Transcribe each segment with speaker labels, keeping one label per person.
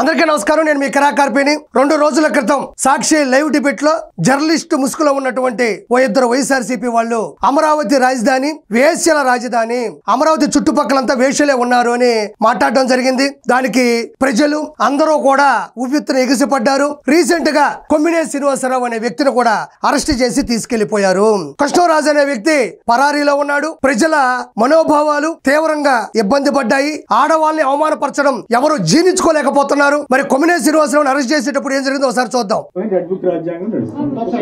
Speaker 1: అందరికీ నమస్కారం. నేను మీ కరాకార్పిని. 2 రోజుల క్రితం సాక్షి లైవ్ డిబేట్ లో జర్నలిస్ట్ ముసుగులో ఉన్నటువంటి ఓ ఇద్దరు వైఎస్ఆర్సీపీ వాళ్ళు అమరావతి రాజధాని వేశ్యల రాజధాని, అమరావతి చుట్టుపక్కలంతా వేశ్యలే ఉన్నారు అని మాట్లాడడం జరిగింది. దానికి ప్రజలు అందరూ కూడా ఉవ్వెత్తున ఎగిసిపడ్డారు. రీసెంట్ గా కొమ్మినేని శ్రీనివాసరావు అనే వ్యక్తిని కూడా అరెస్ట్ చేసి తీసుకెళ్లిపోయారు. కృష్ణరాజు అనే వ్యక్తి పరారీలో ఉన్నాడు. ప్రజల మనోభావాలు తీవ్రంగా ఇబ్బంది పడ్డాయి. ఆడవాళ్ళని అవమానపరచడం ఎవరు జీర్ణించుకోలేకపోతున్నారు. మరి కొమ్మినేని శ్రీనివాసరావుని అరెస్ట్ చేసేటప్పుడు ఏం జరిగిందో ఒకసారి చూద్దాం.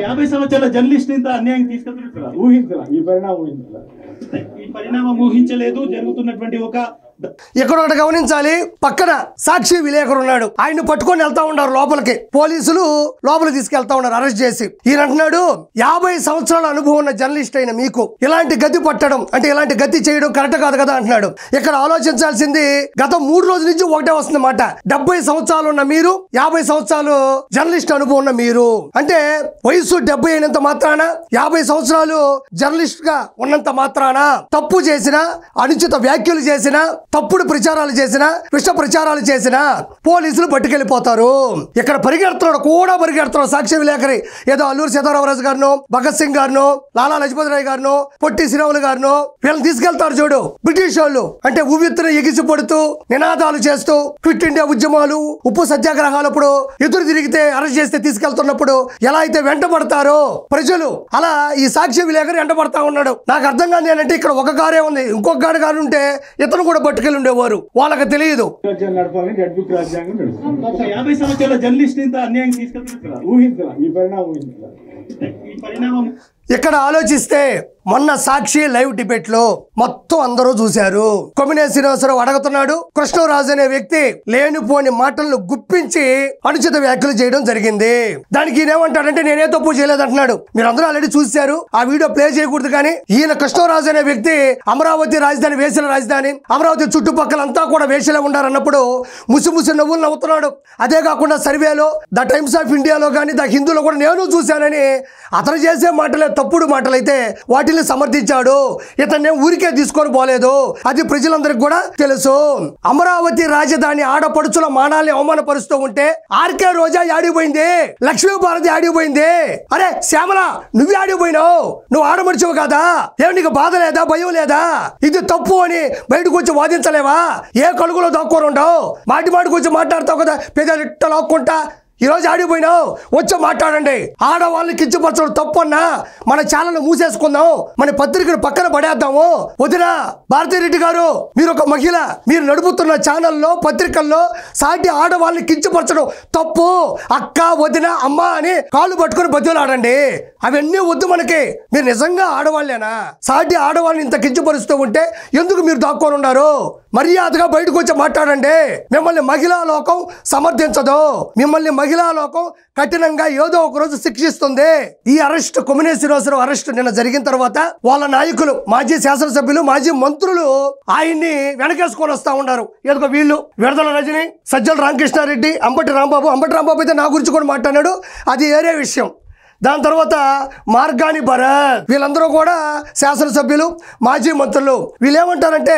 Speaker 2: 50 సంవత్సరాల జర్నలిస్ట్ ఇంత అన్యాయం ఈ పరిణామం ఊహించలేదు. జరుగుతున్నటువంటి
Speaker 1: ఇక్కడ ఒకటి గమనించాలి. పక్కన సాక్షి విలేకరు ఉన్నాడు. ఆయన్ని పట్టుకొని వెళ్తా ఉన్నారు లోపలికి. పోలీసులు లోపలికి తీసుకెళ్తా ఉన్నారు అరెస్ట్ చేసి. ఈయన అంటున్నాడు, 50 సంవత్సరాల అనుభవం ఉన్న జర్నలిస్ట్ అయిన మీకు ఇలాంటి గతి పట్టడం అంటే ఇలాంటి గతి చేయడం కరెక్ట్ కాదు కదా అంటున్నాడు. ఇక్కడ ఆలోచించాల్సింది గత 3 రోజుల నుంచి ఒకటే వస్తుంది మాట. 70 సంవత్సరాలు ఉన్న మీరు, 50 సంవత్సరాలు జర్నలిస్ట్ అనుభవం ఉన్న మీరు, అంటే వయసు 70 అయినంత మాత్రాన 50 సంవత్సరాలు జర్నలిస్ట్ గా ఉన్నంత మాత్రాన తప్పు చేసిన, అనుచిత వ్యాఖ్యలు చేసిన, తప్పుడు ప్రచారాలు చేసిన, విష ప్రచారాలు చేసిన పోలీసులు పట్టుకెళ్లిపోతారు. ఇక్కడ పరిగెడుతున్నాడు సాక్షి విలేకరి. ఏదో అల్లూరి సీతారామరాజు గారినో, భగత్ సింగ్ గారినో, లాలా లజపతి రాయ్ గారినో, పొట్టి శ్రీరాములు గారినో వీళ్ళని తీసుకెళ్తారు చూడు. బ్రిటిష్ వాళ్ళు అంటే ఉవ్వెత్తున ఎగిసి పడుతూ నినాదాలు చేస్తూ క్విట్ ఇండియా ఉద్యమాలు, ఉప్పు సత్యాగ్రహాలప్పుడు ఎదురు తిరిగితే అరెస్ట్ చేస్తే తీసుకెళ్తున్నప్పుడు ఎలా అయితే వెంటబడతారో ప్రజలు, అలా ఈ సాక్షి విలేకరి వెంటబడతా ఉన్నాడు. నాకు అర్థం కాదు ఏంటంటే ఇక్కడ ఒక కారే ఉంది, ఇంకొక కారు ఉంటే ఇతను కూడా పట్టుకెళ్ళి ఉండేవారు. వాళ్ళకి తెలియదు.
Speaker 2: 50 సంవత్సరాల జర్నలిస్ట్ ఇంత అన్యాయం ఊహించాల ఈ పరిణామం.
Speaker 1: ఇక్కడ ఆలోచిస్తే మొన్న సాక్షి లైవ్ డిబేట్ లో మొత్తం అందరూ చూశారు. కొమ్మినేని శ్రీనివాసరావు అడుగుతున్నాడు, కృష్ణరాజు అనే వ్యక్తి లేనిపోని మాటలను గుప్పించి అనుచిత వ్యాఖ్యలు చేయడం జరిగింది. దానికి ఈయన ఏమంటాడంటే నేనే తప్పు చేయలేదంటున్నాడు. మీరు అందరూ ఆల్రెడీ చూశారు. ఆ వీడియో ప్లే చేయకూడదు. కానీ ఈయన కృష్ణరాజు అనే వ్యక్తి అమరావతి రాజధాని వేశ్యల రాజధాని, అమరావతి చుట్టుపక్కలంతా కూడా వేశ్యలే ఉండారన్నప్పుడు ముసి నవ్వులు నవ్వుతున్నాడు. అదే కాకుండా సర్వేలో ద టైమ్స్ ఆఫ్ ఇండియాలో కానీ ద హిందూలో కూడా నేను చూశానని అతను చేసే మాటలే తప్పుడు మాటలైతే వాటిని సమర్థించాడు. ఇతన్ని ఊరికే తీసుకొని పోలేదు. అది ప్రజలందరికీ కూడా తెలుసు. అమరావతి రాజధాని ఆడపడుచుల మానాల్ని అవమానపరుస్తూ ఉంటే ఆర్కే రోజా ఆడిపోయింది, లక్ష్మీ భారతి ఆడిపోయింది. అరే శ్యామల, నువ్వు ఆడిపోయినావు, నువ్వు ఆడమడిచావు కదా, ఏమి నీకు బాధ లేదా, భయం లేదా? ఇది తప్పు అని బయటకు వచ్చి వాదించలేవా? ఏ కలుగులో దాక్కొని ఉండవు, మాటికి వచ్చి మాట్లాడతావు కదా, పెద్దలు ఇట్ట లాక్కుంటా. ఈ రోజు ఆడిపోయినావు, వచ్చి మాట్లాడండి. ఆడవాళ్ళని కించపరచడం తప్పన్నా మన ఛానల్ మూసేసుకుందాం, మన పత్రికను పక్కన పడేద్దాము. వదినా భారతీరెడ్డి గారు, మీరు ఒక మహిళ, మీరు నడుపుతున్న ఛానల్లో పత్రికల్లో సాటి ఆడవాళ్ళని కించపరచడం తప్పు. అక్క, వదిన, అమ్మ అని కాళ్ళు పట్టుకుని బతులాడండి. అవన్నీ వద్దు మనకి. మీరు నిజంగా ఆడవాళ్ళేనా? సాటి ఆడవాళ్ళని ఇంత కించపరుస్తూ ఉంటే ఎందుకు మీరు దాక్కొని ఉన్నారు? మర్యాదగా బయటకు వచ్చి మాట్లాడండి. మిమ్మల్ని మహిళా లోకం సమర్థించదు. మిమ్మల్ని మహిళా లోకం కఠినంగా ఏదో ఒక రోజు శిక్షిస్తుంది. ఈ అరెస్ట్, కొమ్మినేని శ్రీనివాసరావు అరెస్ట్ నిన్న జరిగిన తర్వాత వాళ్ళ నాయకులు, మాజీ శాసనసభ్యులు, మాజీ మంత్రులు ఆయన్ని వెనకేసుకొని వస్తా ఉన్నారు. ఏదో వీళ్ళు విడదల రజని, సజ్జల రామకృష్ణారెడ్డి, అంబటి రాంబాబు అయితే నా గురించి కూడా మాట్లాడాడు, అది వేరే విషయం. దాని తర్వాత మార్గాని భరత్, వీళ్ళందరూ కూడా శాసనసభ్యులు, మాజీ మంత్రులు. వీళ్ళు ఏమంటారంటే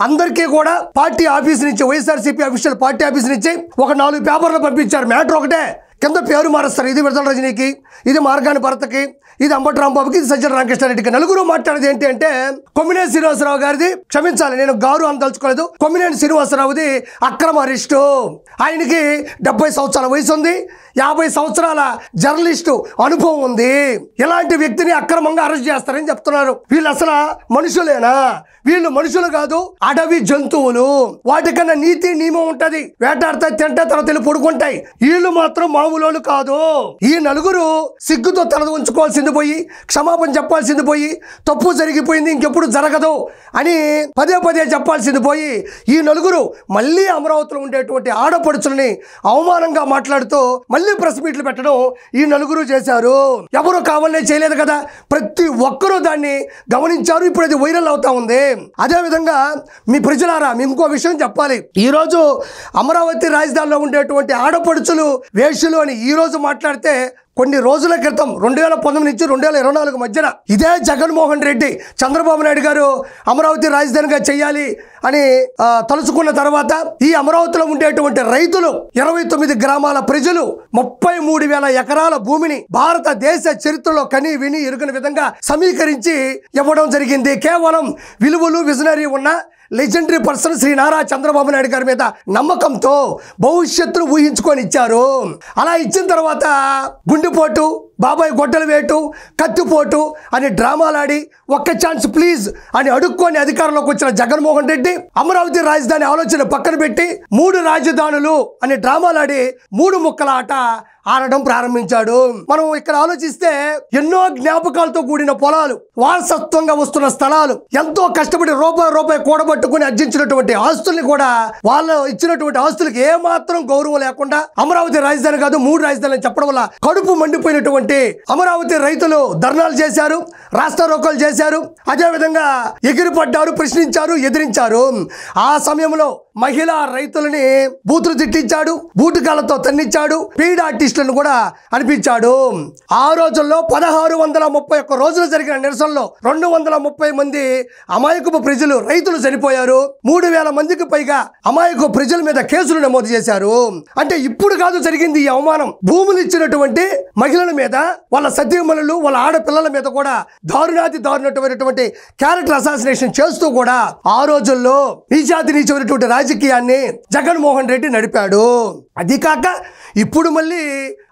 Speaker 1: అందరికీ కూడా పార్టీ ఆఫీస్ నుంచి, వైఎస్ఆర్సీపీ అఫీషియల్ పార్టీ ఆఫీస్ నుంచి ఒక 4 పేపర్లు పంపించారు. మ్యాటర్ ఒకటే, కింద పేరు మారుస్తారు. ఇది విడదల రజనీకి, ఇది మార్గాని భరత్కి, ఇది అంబటి రాంబాబుకి, ఇది సజ్జల రామకృష్ణారెడ్డికి. నలుగురు మాట్లాడేది ఏంటి అంటే కొమ్మినేని శ్రీనివాసరావు గారిది, క్షమించాలి నేను గారు అని తలుచుకోలేదు, కొమ్మినేని శ్రీనివాసరావుది అక్రమ అరెస్టు. ఆయనకి 70 సంవత్సరాల వయసు ఉంది, 50 సంవత్సరాల జర్నలిస్టు అనుభవం ఉంది. ఇలాంటి వ్యక్తిని అక్రమంగా అరెస్ట్ చేస్తారని చెప్తున్నారు. వీళ్ళు అసలు మనుషులేనా? వీళ్ళు మనుషులు కాదు, అడవి జంతువులు. వాటికన్నా నీతి నియమం ఉంటది. వేటాడితే తింటే తర్వాత వెళ్ళి పడుకుంటాయి. వీళ్ళు మాత్రం మామూలు కాదు. ఈ నలుగురు సిగ్గుతో తల ఉంచుకోవాల్సింది పోయి, క్షమాపణ చెప్పాల్సింది పోయి, తప్పు జరిగిపోయింది ఇంకెప్పుడు జరగదు అని పదే చెప్పాల్సింది పోయి, ఈ నలుగురు మళ్ళీ అమరావతిలో ఉండేటువంటి ఆడపడుచులని అవమానంగా మాట్లాడుతూ మళ్ళీ ప్రెస్ మీట్లు పెట్టడం ఈ నలుగురు చేశారు. ఎవరు కావాలనే చేయలేదు కదా, ప్రతి ఒక్కరూ దాన్ని గమనించారు. ఇప్పుడు అది వైరల్ అవుతా ఉంది. అదే విధంగా మీ ప్రజలారా, మీ ఇంకో విషయం చెప్పాలి. ఈ రోజు అమరావతి రాజధానిలో ఉండేటువంటి ఆడపడుచులు, వేశ్యలు అని ఈ రోజు మాట్లాడితే కొన్ని రోజుల క్రితం 2019 నుంచి 2024 మధ్యన ఇదే జగన్మోహన్ రెడ్డి చంద్రబాబు నాయుడు గారు అమరావతి రాజధానిగా చేయాలి అని తలుచుకున్న తర్వాత ఈ అమరావతిలో ఉండేటువంటి రైతులు 29 గ్రామాల ప్రజలు 33,000 ఎకరాల భూమిని భారతదేశ చరిత్రలో కని విని ఎరుగని విధంగా సమీకరించి ఇవ్వడం జరిగింది. కేవలం విలువలు విజనరీ ఉన్న లెజెండరీ పర్సన్ శ్రీ నారా చంద్రబాబు నాయుడు గారి మీద నమ్మకంతో భవిష్యత్తును ఊహించుకొని ఇచ్చారు. అలా ఇచ్చిన తర్వాత గుండెపోటు, బాబాయ్ గొడ్డలు వేటు, కత్తిపోటు అని డ్రామాలాడి ఒక్క ఛాన్స్ ప్లీజ్ అని అడుక్కొని అధికారంలోకి వచ్చిన జగన్మోహన్ రెడ్డి అమరావతి రాజధాని ఆలోచన పక్కన పెట్టి 3 రాజధానులు అని డ్రామాలాడి 3 ముక్కల ఆట ఆడడం ప్రారంభించాడు. మనం ఇక్కడ ఆలోచిస్తే ఎన్నో జ్ఞాపకాలతో కూడిన పొలాలు, వారసత్వంగా వస్తున్న స్థలాలు, ఎంతో కష్టపడి రూపాయి కూడబట్టుకుని అర్జించినటువంటి ఆస్తుల్ని కూడా వాళ్ళు ఇచ్చినటువంటి ఆస్తులకి ఏమాత్రం గౌరవం లేకుండా అమరావతి రాజధాని కాదు 3 రాజధానులు చెప్పడం వల్ల కడుపు మండిపోయినటువంటి అమరావతి రైతులు ధర్నాలు చేశారు, రాస్తారోకోలు చేశారు, అదేవిధంగా ఎగిరిపడ్డారు, ప్రశ్నించారు, ఎదిరించారు. ఆ సమయంలో మహిళా రైతులని బూతులు తిట్టించాడు, బూటుకాలతో తన్నించాడు, పీడ ఆర్టిస్టులను కూడా అనిపించాడు. ఆ రోజుల్లో 1631 రోజులు జరిగిన నిరసనలో 230 మంది అమాయకపు ప్రజలు రైతులు చనిపోయారు. 3,000 మందికి పైగా అమాయక ప్రజల మీద కేసులు నమోదు చేశారు. అంటే ఇప్పుడు కాదు జరిగింది ఈ అవమానం. భూములు ఇచ్చినటువంటి మహిళల మీద, వాళ్ళ సతీమణులు, వాళ్ళ ఆడపిల్లల మీద కూడా దారుణమైనటువంటి క్యారెక్టర్ అసాసినేషన్ చేస్తూ కూడా ఆ రోజుల్లో నీచమైనటువంటి రాజకీయాన్ని జగన్మోహన్ రెడ్డి నడిపాడు. అది కాక ఇప్పుడు మళ్ళీ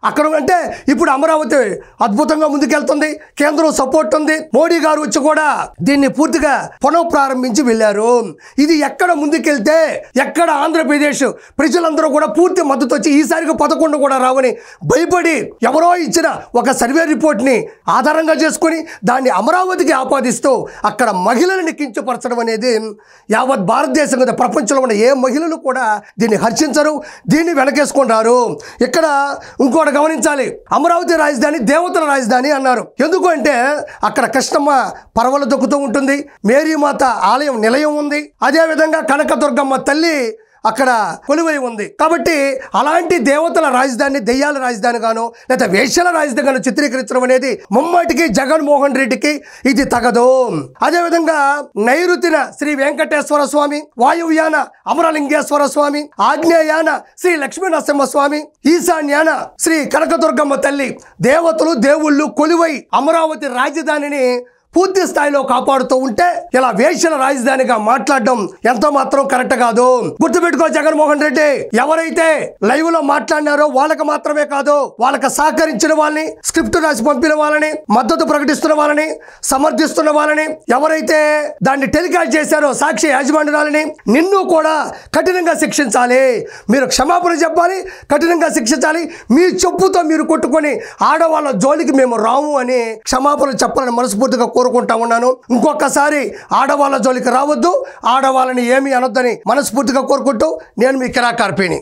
Speaker 1: అక్కడ అంటే ఇప్పుడు అమరావతి అద్భుతంగా ముందుకెళ్తుంది, కేంద్రం సపోర్ట్ ఉంది, మోడీ గారు వచ్చి కూడా దీన్ని పూర్తిగా పునఃప్రారంభించి వెళ్ళారు. ఇది ఎక్కడ ముందుకెళ్తే ఎక్కడ ఆంధ్రప్రదేశ్ ప్రజలందరూ కూడా పూర్తి మద్దతు వచ్చి ఈసారికి 11 కూడా రావని భయపడి ఎవరో ఇచ్చిన ఒక సర్వే రిపోర్ట్ని ఆధారంగా చేసుకుని దాన్ని అమరావతికి ఆపాదిస్తూ అక్కడ మహిళలను కించపరచడం అనేది యావత్ భారతదేశం కదా, ప్రపంచంలో ఉన్న ఏ మహిళలు కూడా దీన్ని హర్షించరు, దీన్ని వెనకేసుకుంటారు. ఇక్కడ ఇంకోటి గమనించాలి, అమరావతి రాజధాని దేవతల రాజధాని అన్నారు. ఎందుకు అంటే అక్కడ కృష్ణమ్మ పర్వలు దొక్కుతూ ఉంటుంది, మేరీమాత ఆలయం నిలయం ఉంది, అదేవిధంగా కనకదుర్గమ్మ తల్లి అక్కడ కొలువై ఉంది. కాబట్టి అలాంటి దేవతల రాజధాని దెయ్యాల రాజధాని గాను లేదా వేశ్యల రాజధాని చిత్రీకరించడం అనేది ముమ్మాటికి జగన్మోహన్ రెడ్డికి ఇది తగదు. అదేవిధంగా నైరుతిన శ్రీ వెంకటేశ్వర స్వామి, వాయువ్యాన అమరలింగేశ్వర స్వామి, ఆగ్నేయాన శ్రీ లక్ష్మీనరసింహ స్వామి, ఈశాన్యాన శ్రీ కనకదుర్గమ్మ తల్లి దేవతలు దేవుళ్ళు కొలువై అమరావతి రాజధానిని పూర్తి స్థాయిలో కాపాడుతూ ఉంటే ఇలా వేశ్యల రాజధానిగా మాట్లాడడం ఎంతో మాత్రం కరెక్ట్ కాదు. గుర్తుపెట్టుకో జగన్మోహన్ రెడ్డి, ఎవరైతే లైవ్ లో మాట్లాడినారో వాళ్ళకి మాత్రమే కాదు, వాళ్ళకి సహకరించిన వాళ్ళని, స్క్రిప్ట్ రాసి పంపిన వాళ్ళని, మద్దతు ప్రకటిస్తున్న వాళ్ళని, సమర్థిస్తున్న వాళ్ళని, ఎవరైతే దాన్ని టెలికాస్ట్ చేశారో సాక్షి యాజమాన్యాలని నిన్ను కూడా కఠినంగా శిక్షించాలి. మీరు క్షమాపణ చెప్పాలి, కఠినంగా శిక్షించాలి. మీ చెప్పుతో మీరు కొట్టుకొని ఆడవాళ్ళ జోలికి మేము రాము అని క్షమాపణ చెప్పాలని మనస్ఫూర్తిగా కోరుకుంటా ఉన్నాను. ఇంకొకసారి ఆడవాళ్ళ జోలికి రావద్దు, ఆడవాళ్ళని ఏమీ అనొద్దని మనస్ఫూర్తిగా కోరుకుంటూ నేను మీ కిరాకార్పిని.